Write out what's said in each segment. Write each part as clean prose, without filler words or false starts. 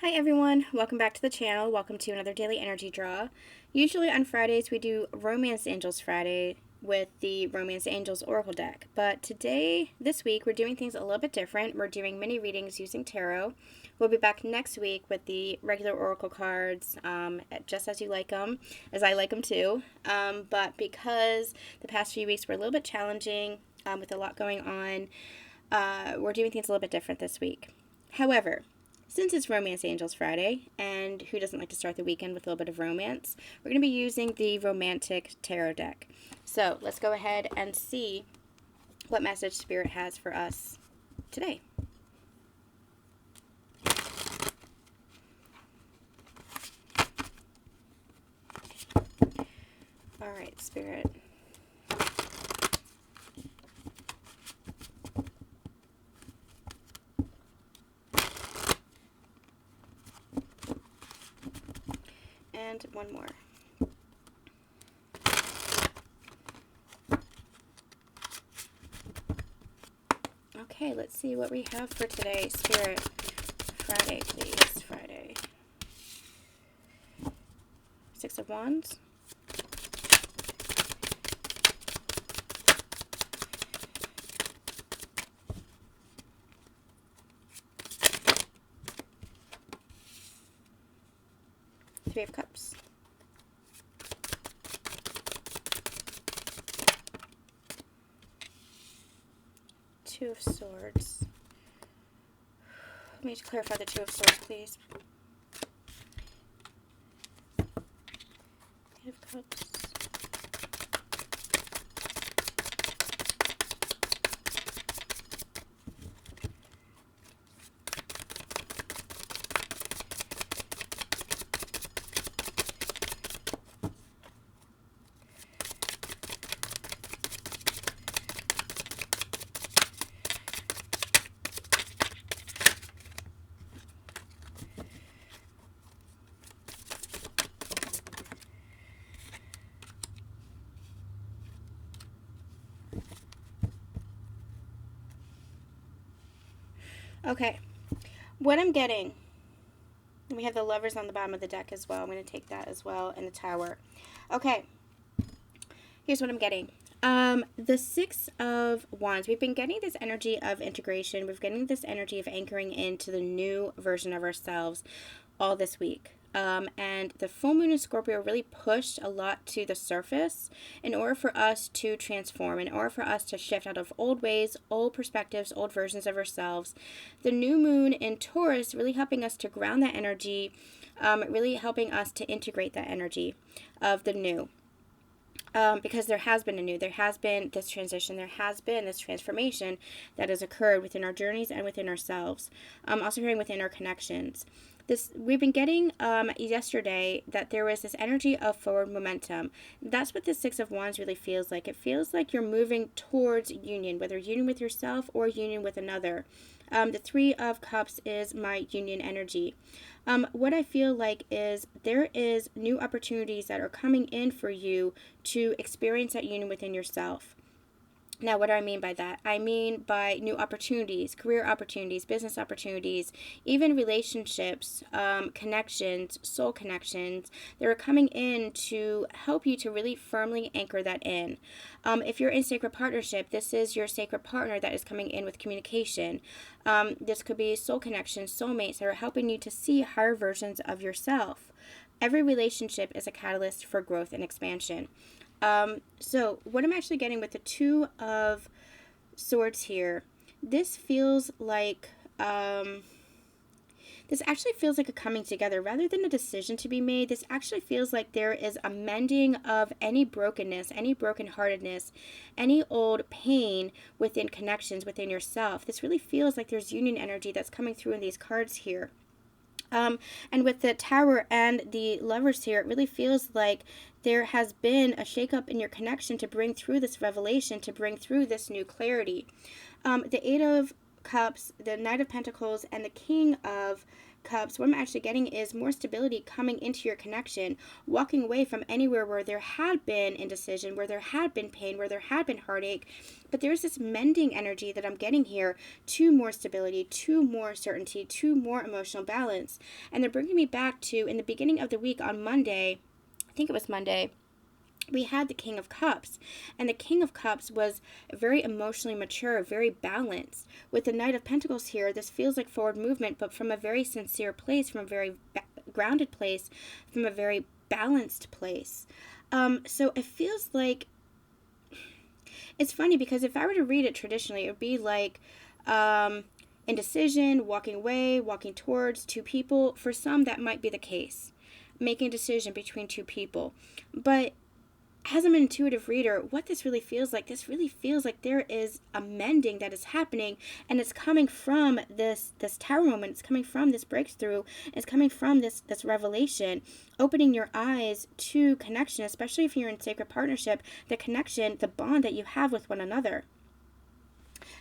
Hi everyone, welcome back to the channel. Welcome to another daily energy draw. Usually on Fridays we do Romance Angels Friday with the Romance Angels Oracle deck. But today, this week, we're doing things a little bit different. We're doing mini readings using tarot. We'll be back next week with the regular Oracle cards, just as you like them, as I like them too. But because the past few weeks were a little bit challenging with a lot going on, we're doing things a little bit different this week. However, since it's Romance Angels Friday, and who doesn't like to start the weekend with a little bit of romance, we're going to be using the Romantic Tarot deck. So let's go ahead and see what message Spirit has for us today. All right, Spirit. And one more. Okay, let's see what we have for today, Spirit. Friday, please. Friday. Six of Wands. Three of Cups. Two of Swords. Let me clarify the Two of Swords, please. Eight of Cups. Okay, what I'm getting, we have the Lovers on the bottom of the deck as well. I'm going to take that as well, and the Tower. Okay, here's what I'm getting. The Six of Wands. We've been getting this energy of integration. We're getting this energy of anchoring into the new version of ourselves all this week. And the full moon in Scorpio really pushed a lot to the surface in order for us to transform, in order for us to shift out of old ways, old perspectives, old versions of ourselves. The new moon in Taurus really helping us to ground that energy, really helping us to integrate that energy of the new. Because there has been this transition, there has been this transformation that has occurred within our journeys and within ourselves. Also hearing within our connections. We've been getting yesterday that there was this energy of forward momentum. That's what the Six of Wands really feels like. It feels like you're moving towards union, whether union with yourself or union with another. The Three of Cups is my union energy. What I feel like is there is new opportunities that are coming in for you to experience that union within yourself. Now, what do I mean by that? I mean by new opportunities, career opportunities, business opportunities, even relationships, connections, soul connections that are coming in to help you to really firmly anchor that in. If you're in sacred partnership, this is your sacred partner that is coming in with communication. This could be soul connections, soulmates that are helping you to see higher versions of yourself. Every relationship is a catalyst for growth and expansion. So what I'm actually getting with the Two of Swords here, this feels like, this actually feels like a coming together rather than a decision to be made. This actually feels like there is a mending of any brokenness, any brokenheartedness, any old pain within connections within yourself. This really feels like there's union energy that's coming through in these cards here. And with the Tower and the Lovers here, it really feels like there has been a shakeup in your connection to bring through this revelation, to bring through this new clarity. The Eight of Cups, the Knight of Pentacles, and the King of Cups, what I'm actually getting is more stability coming into your connection, walking away from anywhere where there had been indecision, where there had been pain, where there had been heartache. But there's this mending energy that I'm getting here to more stability, to more certainty, to more emotional balance. And they're bringing me back to, in the beginning of the week on Monday, I think it was Monday, we had the King of Cups, and the King of Cups was very emotionally mature, very balanced. With the Knight of Pentacles here, this feels like forward movement, but from a very sincere place, from a very grounded place, from a very balanced place. So it feels like, it's funny because if I were to read it traditionally, it would be like indecision, walking away, walking towards two people. For some, that might be the case, making a decision between two people. But as I'm an intuitive reader, what this really feels like there is a mending that is happening, and it's coming from this tower moment. It's coming from this breakthrough. It's coming from this revelation, opening your eyes to connection, especially if you're in sacred partnership, the connection, the bond that you have with one another.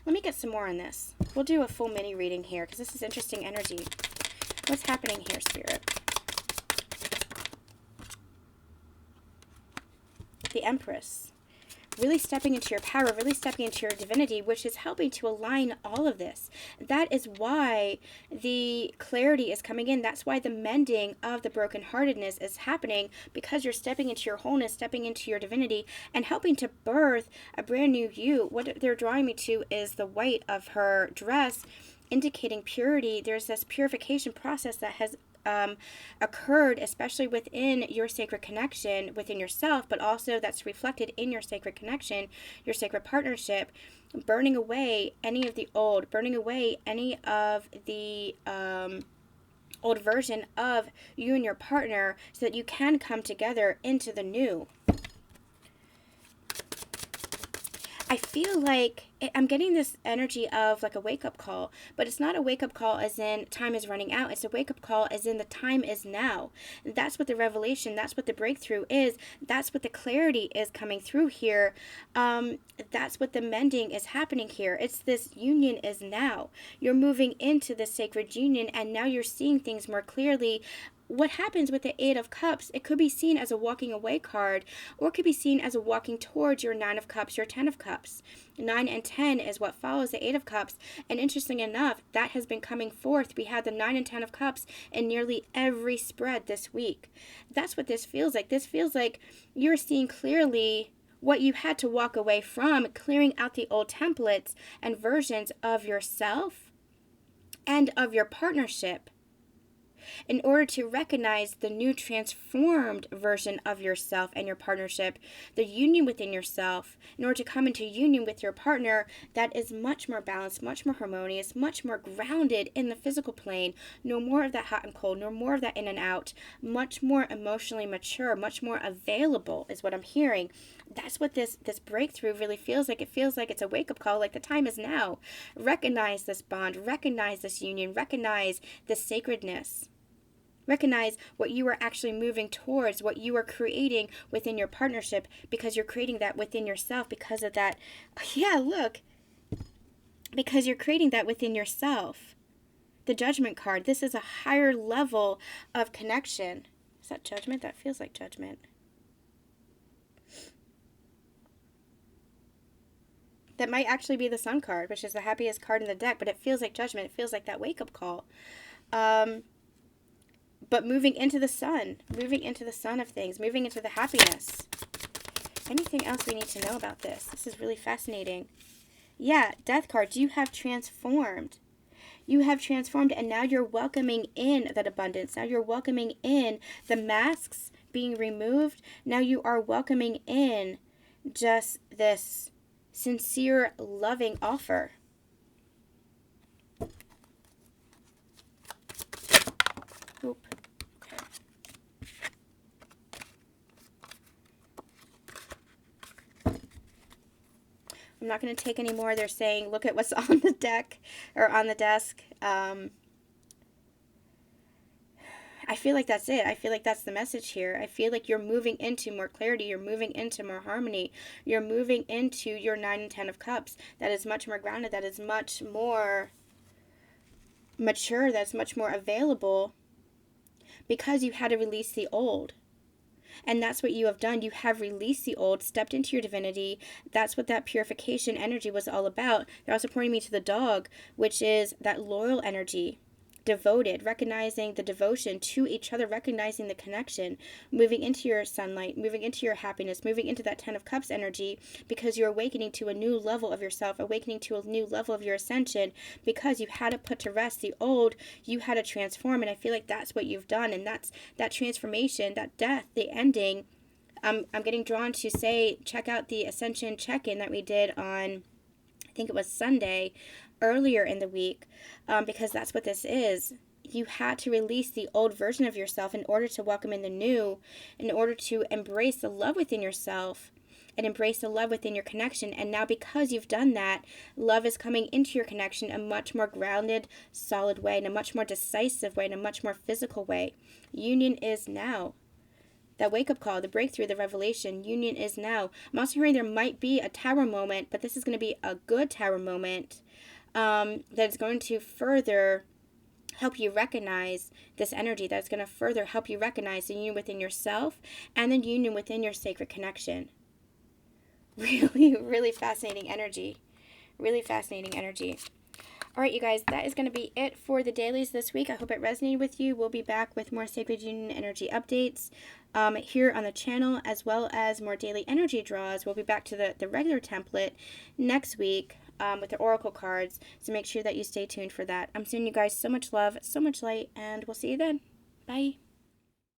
Let me get some more on this. We'll do a full mini reading here because this is interesting energy. What's happening here, Spirit? The Empress, really stepping into your power, really stepping into your divinity, which is helping to align all of this. That is why the clarity is coming in. That's why the mending of the brokenheartedness is happening, because you're stepping into your wholeness, stepping into your divinity, and helping to birth a brand new you. What they're drawing me to is the white of her dress, indicating purity. There's this purification process that has occurred, especially within your sacred connection within yourself, but also that's reflected in your sacred connection, your sacred partnership, burning away any of the old, burning away any of the old version of you and your partner, so that you can come together into the new. I feel like I'm getting this energy of like a wake-up call, but it's not a wake-up call as in time is running out. It's a wake-up call as in the time is now. That's what the revelation, that's what the breakthrough is. That's what the clarity is coming through here. That's what the mending is happening here. It's this union is now. You're moving into this sacred union, and now you're seeing things more clearly. What happens with the Eight of Cups, it could be seen as a walking away card, or it could be seen as a walking towards your Nine of Cups, your 10 of Cups. 9 and 10 is what follows the Eight of Cups, and interesting enough, that has been coming forth. We had the 9 and 10 of Cups in nearly every spread this week. That's what this feels like. This feels like you're seeing clearly what you had to walk away from, clearing out the old templates and versions of yourself and of your partnership, in order to recognize the new transformed version of yourself and your partnership, the union within yourself, in order to come into union with your partner that is much more balanced, much more harmonious, much more grounded in the physical plane. No more of that hot and cold, no more of that in and out, much more emotionally mature, much more available is what I'm hearing. That's what this breakthrough really feels like. It feels like it's a wake-up call, like the time is now. Recognize this bond, recognize this union, recognize this sacredness. Recognize what you are actually moving towards, what you are creating within your partnership, because you're creating that within yourself because of that. Yeah, look. Because you're creating that within yourself. The Judgment card. This is a higher level of connection. Is that Judgment? That feels like Judgment. That might actually be the Sun card, which is the happiest card in the deck, but it feels like Judgment. It feels like that wake-up call. But moving into the sun of things, moving into the happiness. Anything else we need to know about this? This is really fascinating. Yeah, Death card, you have transformed. You have transformed, and now you're welcoming in that abundance. Now you're welcoming in the masks being removed. Now you are welcoming in just this sincere, loving offer. Oop. I'm not going to take any more. They're saying, look at what's on the deck or on the desk. I feel like that's it. I feel like that's the message here. I feel like you're moving into more clarity. You're moving into more harmony. You're moving into your 9 and 10 of Cups. That is much more grounded. That is much more mature, that's much more available, because you had to release the old. And that's what you have done. You have released the old, stepped into your divinity. That's what that purification energy was all about. They're also pointing me to the dog, which is that loyal energy, devoted, recognizing the devotion to each other, recognizing the connection, moving into your sunlight, moving into your happiness, moving into that 10 of Cups energy, because you're awakening to a new level of yourself, awakening to a new level of your ascension, because you had to put to rest the old, you had to transform. And I feel like that's what you've done. And that's that transformation, that death, the ending. I'm getting drawn to say, check out the Ascension check-in that we did on, I think it was Sunday, earlier in the week, because that's what this is. You had to release the old version of yourself in order to welcome in the new, in order to embrace the love within yourself and embrace the love within your connection. And now, because you've done that, love is coming into your connection in a much more grounded, solid way, in a much more decisive way, in a much more physical way. Union is now. That wake-up call, the breakthrough, the revelation, union is now. I'm also hearing there might be a tower moment, but this is going to be a good tower moment, that's going to further help you recognize this energy, that's going to further help you recognize the union within yourself and the union within your sacred connection. Really, really fascinating energy. Really fascinating energy. All right, you guys, that is going to be it for the dailies this week. I hope it resonated with you. We'll be back with more Sacred Union energy updates here on the channel, as well as more daily energy draws. We'll be back to the regular template next week with the oracle cards, so make sure that you stay tuned for that. I'm sending you guys so much love, so much light, and we'll see you then. Bye.